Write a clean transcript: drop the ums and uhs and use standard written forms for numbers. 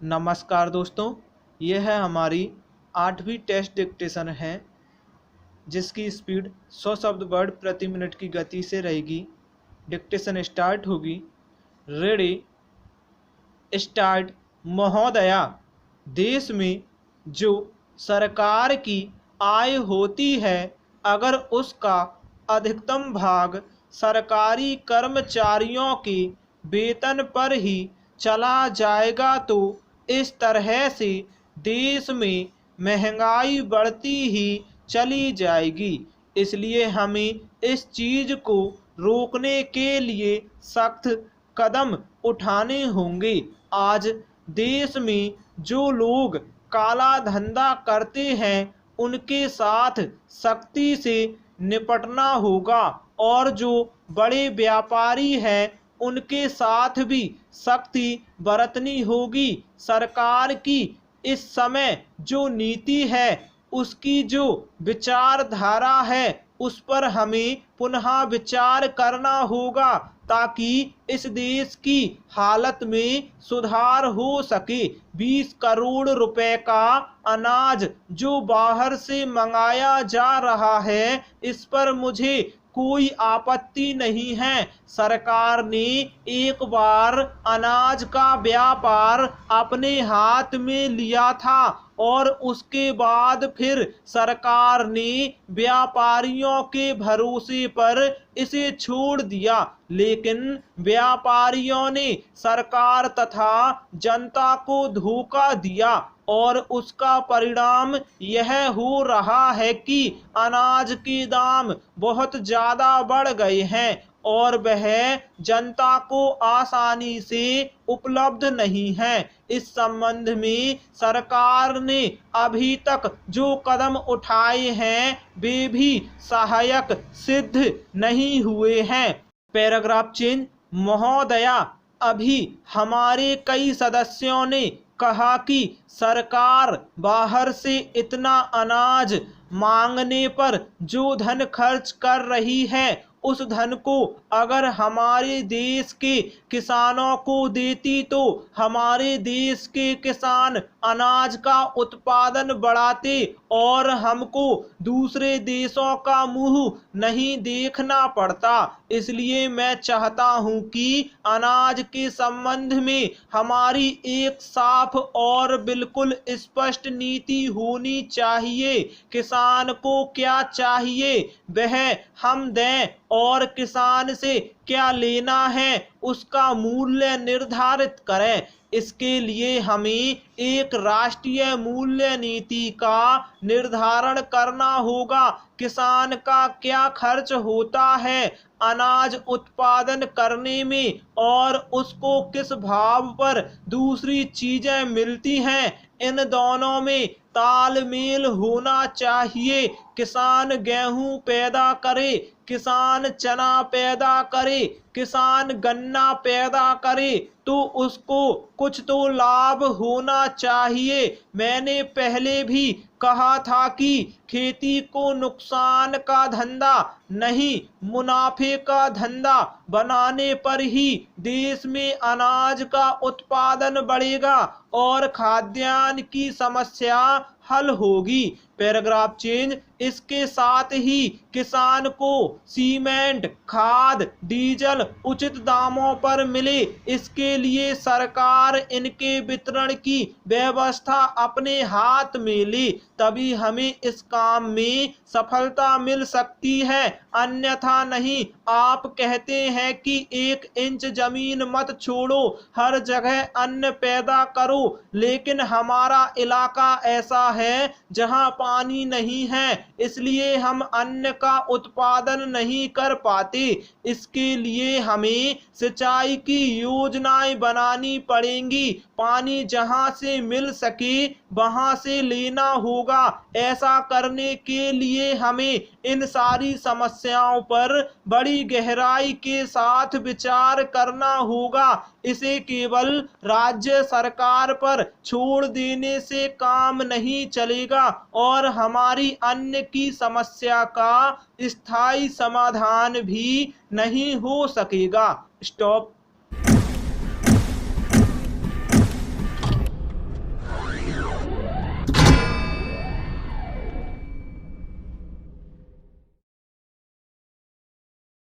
नमस्कार दोस्तों, यह है हमारी 8वीं टेस्ट डिक्टेशन है जिसकी स्पीड 100 शब्द वर्ड प्रति मिनट की गति से रहेगी। डिक्टेशन स्टार्ट होगी। Ready start. महोदया, देश में जो सरकार की आय होती है अगर उसका अधिकतम भाग सरकारी कर्मचारियों के वेतन पर ही चला जाएगा तो इस तरह से देश में महंगाई बढ़ती ही चली जाएगी। इसलिए हमें इस चीज़ को रोकने के लिए सख्त कदम उठाने होंगे। आज देश में जो लोग काला धंधा करते हैं उनके साथ सख्ती से निपटना होगा और जो बड़े व्यापारी हैं उनके साथ भी सख्ती बरतनी होगी। सरकार की इस समय जो नीति है उसकी जो विचारधारा है उस पर हमें पुनः विचार करना होगा ताकि इस देश की हालत में सुधार हो सके। 20 करोड़ रुपए का अनाज जो बाहर से मंगाया जा रहा है इस पर मुझे कोई आपत्ति नहीं है। सरकार ने एक बार अनाज का व्यापार अपने हाथ में लिया था और उसके बाद फिर सरकार ने व्यापारियों के भरोसे पर इसे छोड़ दिया, लेकिन व्यापारियों ने सरकार तथा जनता को धोखा दिया और उसका परिणाम यह हो रहा है कि अनाज के दाम बहुत ज़्यादा बढ़ गए हैं और वह जनता को आसानी से उपलब्ध नहीं है। इस संबंध में सरकार ने अभी तक जो कदम उठाए हैं वे भी सहायक सिद्ध नहीं हुए हैं। Paragraph change. महोदया, अभी हमारे कई सदस्यों ने कहा कि सरकार बाहर से इतना अनाज मांगने पर जो धन खर्च कर रही है उस धन को अगर हमारे देश के किसानों को देती तो हमारे देश के किसान अनाज का उत्पादन बढ़ाते और हमको दूसरे देशों का मुंह नहीं देखना पड़ता। इसलिए मैं चाहता हूं कि अनाज के संबंध में हमारी एक साफ और बिल्कुल स्पष्ट नीति होनी चाहिए। किसान को क्या चाहिए वह हम दें और किसान से क्या लेना है उसका मूल्य निर्धारित करें। इसके लिए हमें एक राष्ट्रीय मूल्य नीति का निर्धारण करना होगा। किसान का क्या खर्च होता है अनाज उत्पादन करने में और उसको किस भाव पर दूसरी चीजें मिलती हैं, इन दोनों में तालमेल होना चाहिए। किसान गेहूं पैदा करे, किसान चना पैदा करे, किसान गन्ना पैदा करे तो उसको कुछ तो लाभ होना चाहिए। मैंने पहले भी कहा था कि खेती को नुकसान का धंधा नहीं मुनाफे का धंधा बनाने पर ही देश में अनाज का उत्पादन बढ़ेगा और खाद्यान्न की समस्या हल होगी। Paragraph change. इसके साथ ही किसान को सीमेंट, खाद, डीजल उचित दामों पर मिले, इसके लिए सरकार इनके वितरण की व्यवस्था अपने हाथ में ले, तभी हमें इस काम में सफलता मिल सकती है, अन्यथा नहीं। आप कहते हैं कि 1 इंच जमीन मत छोड़ो, हर जगह अन्न पैदा करो, लेकिन हमारा इलाका ऐसा है जहां पानी नहीं है, इसलिए हम अन्न का उत्पादन नहीं कर पाते। इसके लिए हमें सिंचाई की योजनाएं बनानी पड़ेंगी। पानी जहां से मिल सके वहां से लेना होगा। ऐसा करने के लिए हमें इन सारी समस्याओं पर बड़ी गहराई के साथ विचार करना होगा। इसे केवल राज्य सरकार पर छोड़ देने से काम नहीं चलेगा और हमारी अन्न की समस्या का स्थायी समाधान भी नहीं हो सकेगा। स्टॉप।